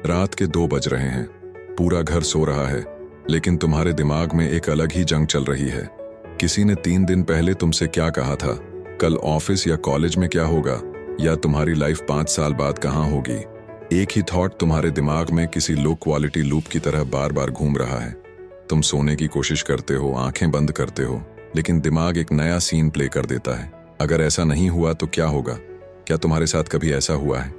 रात के 2 बज रहे हैं, पूरा घर सो रहा है, लेकिन तुम्हारे दिमाग में एक अलग ही जंग चल रही है। किसी ने 3 दिन पहले तुमसे क्या कहा था, कल ऑफिस या कॉलेज में क्या होगा, या तुम्हारी लाइफ 5 साल बाद कहाँ होगी। एक ही थॉट तुम्हारे दिमाग में किसी लो क्वालिटी लूप की तरह बार बार घूम रहा है। तुम सोने की कोशिश करते हो, आंखें बंद करते हो, लेकिन दिमाग एक नया सीन प्ले कर देता है। अगर ऐसा नहीं हुआ तो क्या होगा? क्या तुम्हारे साथ कभी ऐसा हुआ है?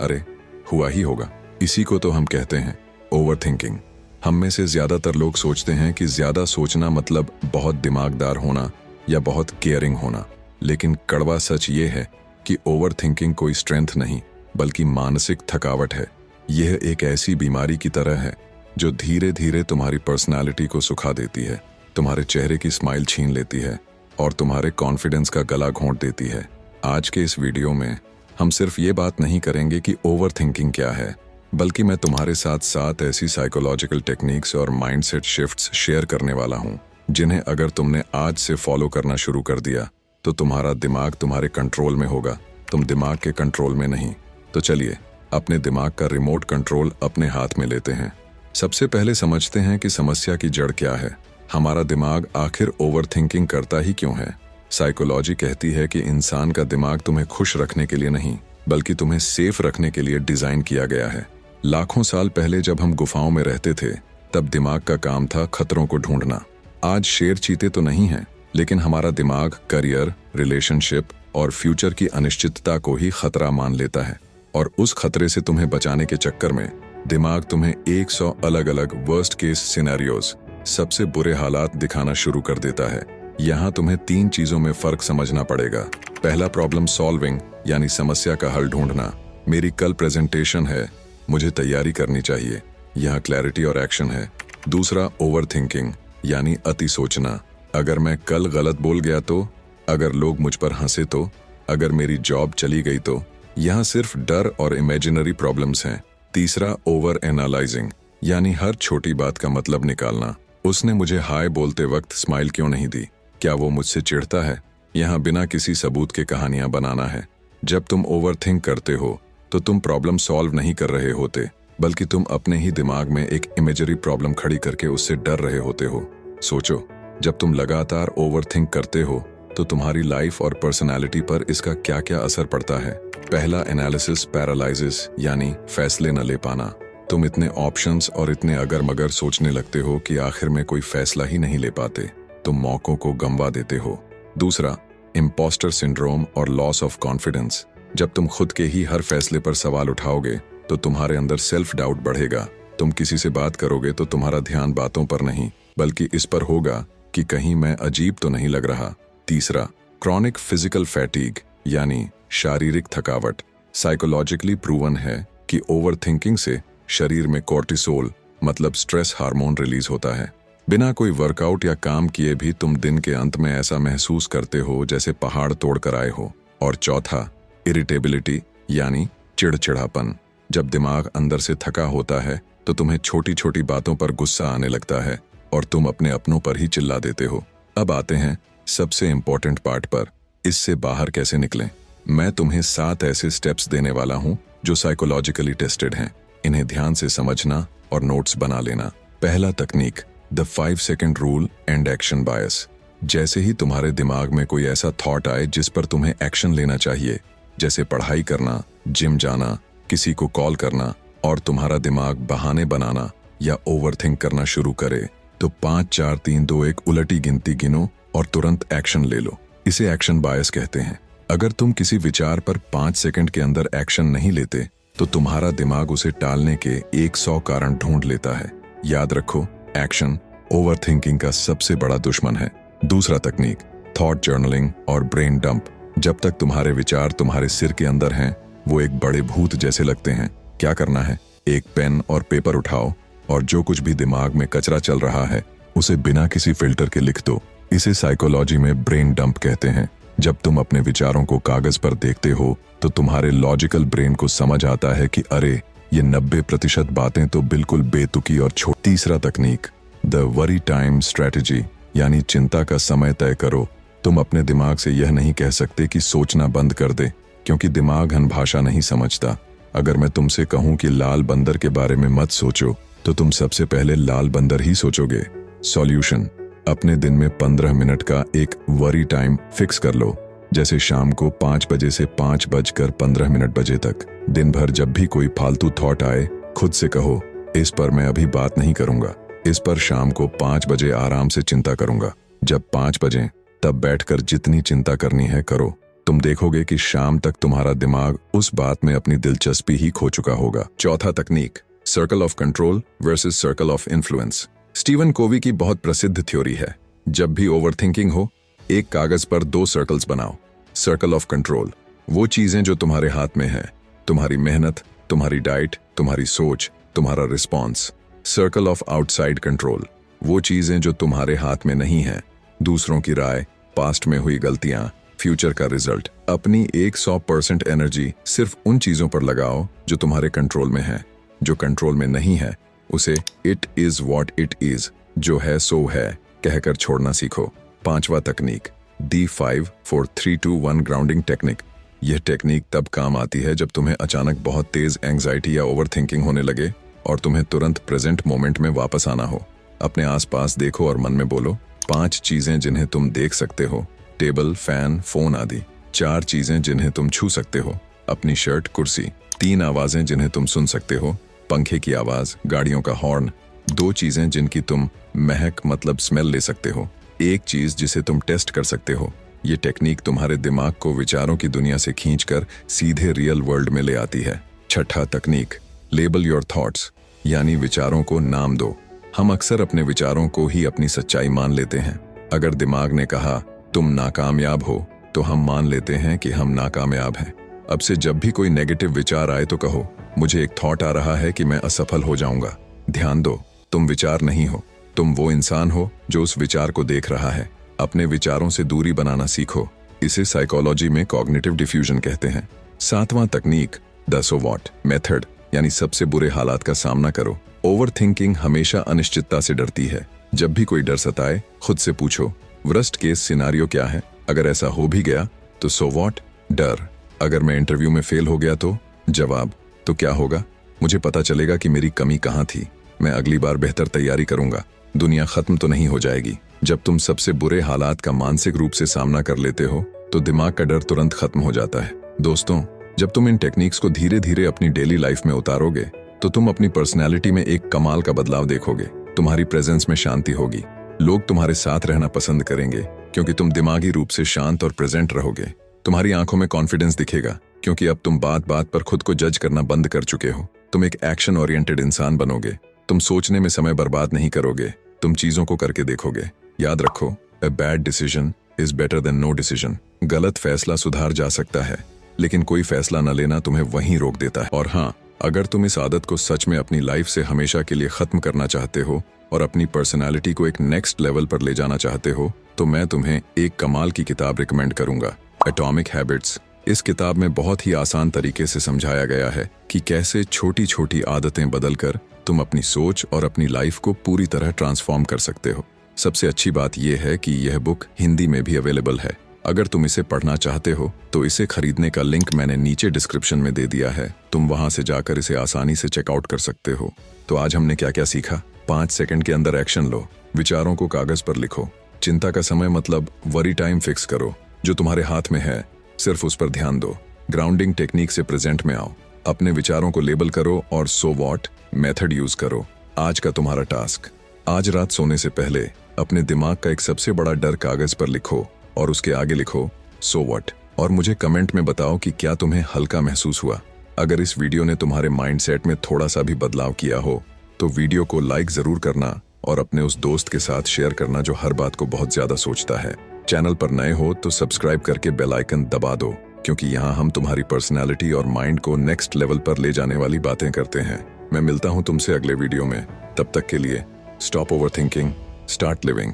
अरे हुआ ही होगा। इसी को तो हम कहते हैं ओवर थिंकिंग। हम में से ज्यादातर लोग सोचते हैं कि ज्यादा सोचना मतलब बहुत दिमागदार होना या बहुत केयरिंग होना, लेकिन कड़वा सच ये है कि ओवर थिंकिंग कोई स्ट्रेंथ नहीं बल्कि मानसिक थकावट है। यह एक ऐसी बीमारी की तरह है जो धीरे धीरे तुम्हारी पर्सनालिटी को सुखा देती है, तुम्हारे चेहरे की स्माइल छीन लेती है और तुम्हारे कॉन्फिडेंस का गला घोंट देती है। आज के इस वीडियो में हम सिर्फ ये बात नहीं करेंगे कि ओवर थिंकिंग क्या है, बल्कि मैं तुम्हारे साथ 7 ऐसी साइकोलॉजिकल टेक्निक्स और माइंडसेट शिफ्ट्स शेयर करने वाला हूँ जिन्हें अगर तुमने आज से फॉलो करना शुरू कर दिया तो तुम्हारा दिमाग तुम्हारे कंट्रोल में होगा, तुम दिमाग के कंट्रोल में नहीं। तो चलिए अपने दिमाग का रिमोट कंट्रोल अपने हाथ में लेते हैं। सबसे पहले समझते हैं कि समस्या की जड़ क्या है। हमारा दिमाग आखिर ओवर थिंकिंग करता ही क्यों है? साइकोलॉजी कहती है कि इंसान का दिमाग तुम्हें खुश रखने के लिए नहीं बल्कि तुम्हें सेफ रखने के लिए डिजाइन किया गया है। लाखों साल पहले जब हम गुफाओं में रहते थे तब दिमाग का काम था खतरों को ढूंढना। आज शेर चीते तो नहीं हैं, लेकिन हमारा दिमाग करियर, रिलेशनशिप और फ्यूचर की अनिश्चितता को ही खतरा मान लेता है, और उस खतरे से तुम्हें बचाने के चक्कर में दिमाग तुम्हें 100 अलग अलग वर्स्ट केस सिनेरियोज, सबसे बुरे हालात दिखाना शुरू कर देता है। यहाँ तुम्हें 3 चीजों में फर्क समझना पड़ेगा। पहला, प्रॉब्लम सॉल्विंग यानी समस्या का हल ढूंढना। मेरी कल प्रेजेंटेशन है, मुझे तैयारी करनी चाहिए, यहाँ क्लैरिटी और एक्शन है। दूसरा, ओवर थिंकिंग यानी अति सोचना। अगर मैं कल गलत बोल गया तो, अगर लोग मुझ पर हंसे तो, अगर मेरी जॉब चली गई तो, यहाँ सिर्फ डर और इमेजिनरी प्रॉब्लम्स हैं। तीसरा, ओवर एनालाइजिंग यानी हर छोटी बात का मतलब निकालना। उसने मुझे हाय बोलते वक्त स्माइल क्यों नहीं दी? क्या वो मुझसे चिढ़ता है? यहाँ बिना किसी सबूत के कहानियां बनाना है। जब तुम ओवर थिंक करते हो तो तुम प्रॉब्लम सॉल्व नहीं कर रहे होते, बल्कि तुम अपने ही दिमाग में एक इमेजरी प्रॉब्लम खड़ी करके उससे डर रहे होते हो। सोचो, जब तुम लगातार ओवर थिंक करते हो तो तुम्हारी लाइफ और पर्सनालिटी पर इसका क्या क्या असर पड़ता है। पहला, एनालिसिस पैरालिसिस यानी फैसले न ले पाना। तुम इतने ऑप्शंस और इतने अगर मगर सोचने लगते हो कि आखिर में कोई फैसला ही नहीं ले पाते। तुम मौकों को गंवा देते हो। दूसरा, इम्पोस्टर सिंड्रोम और लॉस ऑफ कॉन्फिडेंस। जब तुम खुद के ही हर फैसले पर सवाल उठाओगे तो तुम्हारे अंदर सेल्फ डाउट बढ़ेगा। तुम किसी से बात करोगे तो तुम्हारा ध्यान बातों पर नहीं बल्कि इस पर होगा कि कहीं मैं अजीब तो नहीं लग रहा। तीसरा, क्रॉनिक फिजिकल फैटीग यानी शारीरिक थकावट। साइकोलॉजिकली प्रूवन है कि ओवर थिंकिंग से शरीर में कोर्टिसोल मतलब स्ट्रेस हार्मोन रिलीज होता है। बिना कोई वर्कआउट या काम किए भी तुम दिन के अंत में ऐसा महसूस करते हो जैसे पहाड़ तोड़कर आए हो। और चौथा, इरिटेबिलिटी यानी चिड़चिड़ापन। जब दिमाग अंदर से थका होता है तो तुम्हें छोटी छोटी बातों पर गुस्सा आने लगता है और तुम अपने अपनों पर ही चिल्ला देते हो। अब आते हैं सबसे इंपॉर्टेंट पार्ट पर, इससे बाहर कैसे निकलें। मैं तुम्हें 7 ऐसे स्टेप्स देने वाला हूं जो साइकोलॉजिकली टेस्टेड हैं। इन्हें ध्यान से समझना और नोट्स बना लेना। पहला तकनीक, the 5 second rule and action bias. जैसे ही तुम्हारे दिमाग में कोई ऐसा थॉट आए जिस पर तुम्हें एक्शन लेना चाहिए, जैसे पढ़ाई करना, जिम जाना, किसी को कॉल करना, और तुम्हारा दिमाग बहाने बनाना या ओवरथिंक करना शुरू करे, तो 5 4 3 2 1 उलटी गिनती गिनो और तुरंत एक्शन ले लो। इसे एक्शन बायस कहते हैं। अगर तुम किसी विचार पर 5 सेकंड के अंदर एक्शन नहीं लेते तो तुम्हारा दिमाग उसे टालने के 100 कारण ढूंढ लेता है। याद रखो, एक्शन ओवरथिंकिंग का सबसे बड़ा दुश्मन है। दूसरा तकनीक, थॉट जर्नलिंग और ब्रेन डंप। जब तक तुम्हारे विचार तुम्हारे सिर के अंदर हैं, वो एक बड़े भूत जैसे लगते हैं। क्या करना है? एक पेन और पेपर उठाओ और जो कुछ भी दिमाग में कचरा चल रहा है उसे बिना किसी फिल्टर के लिख दो। इसे साइकोलॉजी में ब्रेन डंप कहते हैं। जब तुम अपने विचारों को कागज पर देखते हो तो तुम्हारे लॉजिकल ब्रेन को समझ आता है कि अरे, ये 90% बातें तो बिल्कुल बेतुकी और छोटी। तीसरा तकनीक, द वरी टाइम स्ट्रेटजी यानी चिंता का समय तय करो। तुम अपने दिमाग से यह नहीं कह सकते कि सोचना बंद कर दे, क्योंकि दिमाग भाषा नहीं समझता। अगर मैं तुमसे कहूं कि लाल बंदर के बारे में मत सोचो तो तुम सबसे पहले लाल बंदर ही सोचोगे। सॉल्यूशन, अपने दिन में 15 मिनट का एक वरी टाइम फिक्स कर लो, जैसे शाम को 5 बजे से 5:15 बजे तक। दिन भर जब भी कोई फालतू थॉट आए, खुद से कहो, इस पर मैं अभी बात नहीं करूंगा, इस पर शाम को 5 बजे आराम से चिंता करूंगा। जब 5 बजे तब बैठकर जितनी चिंता करनी है करो। तुम देखोगे कि शाम तक तुम्हारा दिमाग उस बात में अपनी दिलचस्पी ही खो चुका होगा। चौथा तकनीक, circle of control versus circle of influence. Steven Covey की बहुत प्रसिद्ध थ्योरी है, जब भी ओवरथिंकिंग हो, एक कागज पर 2 सर्कल्स बनाओ। सर्कल ऑफ कंट्रोल, वो चीजें जो तुम्हारे हाथ में है, तुम्हारी मेहनत, तुम्हारी डाइट, तुम्हारी सोच, तुम्हारा response. Circle of outside control, वो चीजें जो तुम्हारे हाथ में नहीं है, दूसरों की राय, पास्ट में हुई गलतियां, फ्यूचर का रिजल्ट। अपनी 100% एनर्जी सिर्फ उन चीजों पर लगाओ जो तुम्हारे कंट्रोल में है। जो कंट्रोल में नहीं है उसे it is what it is, जो है सो है कहकर छोड़ना सीखो। 5वां तकनीक, D5 4 3 2 1 ग्राउंडिंग टेक्निक। यह टेक्निक तब काम आती है जब तुम्हें अचानक बहुत तेज एंजाइटी या ओवरथिंकिंग होने लगे और तुम्हें तुरंत प्रेजेंट मोमेंट में वापस आना हो। अपने आसपास देखो और मन में बोलो 5 चीजें जिन्हें तुम देख सकते हो, टेबल, फैन, फोन आदि। 4 चीजें जिन्हें तुम छू सकते हो, अपनी शर्ट, कुर्सी। 3 आवाजें जिन्हें तुम सुन सकते हो, पंखे की आवाज, गाड़ियों का हॉर्न। 2 चीजें जिनकी तुम महक मतलब स्मेल ले सकते हो। 1 चीज जिसे तुम टेस्ट कर सकते हो। ये टेक्निक तुम्हारे दिमाग को विचारों की दुनिया से खींचकर सीधे रियल वर्ल्ड में ले आती है। 6ठा तकनीक, लेबल योर थॉट्स, यानी विचारों को नाम दो। हम अक्सर अपने विचारों को ही अपनी सच्चाई मान लेते हैं। अगर दिमाग ने कहा तुम नाकामयाब हो, तो हम मान लेते हैं कि हम नाकामयाब हैं। अब से जब भी कोई नेगेटिव विचार आए तो कहो, मुझे एक थॉट आ रहा है कि मैं असफल हो जाऊंगा। ध्यान दो, तुम विचार नहीं हो, तुम वो इंसान हो जो उस विचार को देख रहा है। अपने विचारों से दूरी बनाना सीखो। इसे साइकोलॉजी में कॉग्निटिव डिफ्यूजन कहते हैं। 7वां तकनीक, द सो व्हाट मेथड, यानी सबसे बुरे हालात का सामना करो। ओवरथिंकिंग हमेशा अनिश्चितता से डरती है। जब भी कोई डर सताए, खुद से पूछो, वर्स्ट केस सिनारियो क्या है? अगर ऐसा हो भी गया तो सो व्हाट? डर। अगर मैं इंटरव्यू में फेल हो गया तो? जवाब, तो क्या होगा? मुझे पता चलेगा कि मेरी कमी कहाँ थी। मैं अगली बार बेहतर तैयारी करूंगा। दुनिया खत्म तो नहीं हो जाएगी। जब तुम सबसे बुरे हालात का मानसिक रूप से सामना कर लेते हो तो दिमाग का डर तुरंत खत्म हो जाता है। दोस्तों, जब तुम इन टेक्निक्स को धीरे धीरे अपनी डेली लाइफ में उतारोगे तो तुम अपनी पर्सनैलिटी में एक कमाल का बदलाव देखोगे। तुम्हारी प्रेजेंस में शांति होगी। लोग तुम्हारे साथ रहना पसंद करेंगे क्योंकि तुम दिमागी रूप से शांत और प्रेजेंट रहोगे। तुम्हारी आंखों में कॉन्फिडेंस दिखेगा क्योंकि अब तुम बात बात पर खुद को जज करना बंद कर चुके हो। तुम एक एक्शन ओरिएंटेड इंसान बनोगे। तुम सोचने में समय बर्बाद नहीं करोगे, तुम चीजों को करके देखोगे। याद रखो, a bad decision is better than no decision. गलत फैसला सुधार जा सकता है, लेकिन कोई फैसला न लेना तुम्हें वहीं रोक देता है। और हाँ, अगर तुम इस आदत को सच में अपनी लाइफ से हमेशा के लिए खत्म करना चाहते हो और अपनी पर्सनालिटी को एक नेक्स्ट लेवल पर ले जाना चाहते हो, तो मैं तुम्हें एक कमाल की किताब रिकमेंड करूंगा, एटॉमिक हैबिट्स। इस किताब में बहुत ही आसान तरीके से समझाया गया है कि कैसे छोटी छोटी आदतें बदलकर तुम अपनी सोच और अपनी लाइफ को पूरी तरह ट्रांसफॉर्म कर सकते हो। सबसे अच्छी बात यह है कि यह बुक हिंदी में भी अवेलेबल है। अगर तुम इसे पढ़ना चाहते हो तो इसे खरीदने का लिंक मैंने नीचे डिस्क्रिप्शन में दे दिया है। तुम वहां से जाकर इसे आसानी से चेकआउट कर सकते हो। तो आज हमने क्या क्या सीखा? 5 सेकंड के अंदर एक्शन लो। विचारों को कागज पर लिखो। चिंता का समय मतलब वरी टाइम फिक्स करो। जो तुम्हारे हाथ में है सिर्फ उस पर ध्यान दो। ग्राउंडिंग टेक्निक से प्रेजेंट में आओ। अपने विचारों को लेबल करो और सो व्हाट मेथड यूज करो। आज का तुम्हारा टास्क, आज रात सोने से पहले अपने दिमाग का एक सबसे बड़ा डर कागज पर लिखो और उसके आगे लिखो सो व्हाट, और मुझे कमेंट में बताओ कि क्या तुम्हें हल्का महसूस हुआ। अगर इस वीडियो ने तुम्हारे माइंडसेट में थोड़ा सा भी बदलाव किया हो तो वीडियो को लाइक जरूर करना और अपने उस दोस्त के साथ शेयर करना जो हर बात को बहुत ज्यादा सोचता है। चैनल पर नए हो तो सब्सक्राइब करके बेल आइकन दबा दो, क्योंकि यहाँ हम तुम्हारी पर्सनैलिटी और माइंड को नेक्स्ट लेवल पर ले जाने वाली बातें करते हैं। मैं मिलता हूँ तुमसे अगले वीडियो में। तब तक के लिए स्टॉप ओवरथिंकिंग, स्टार्ट लिविंग।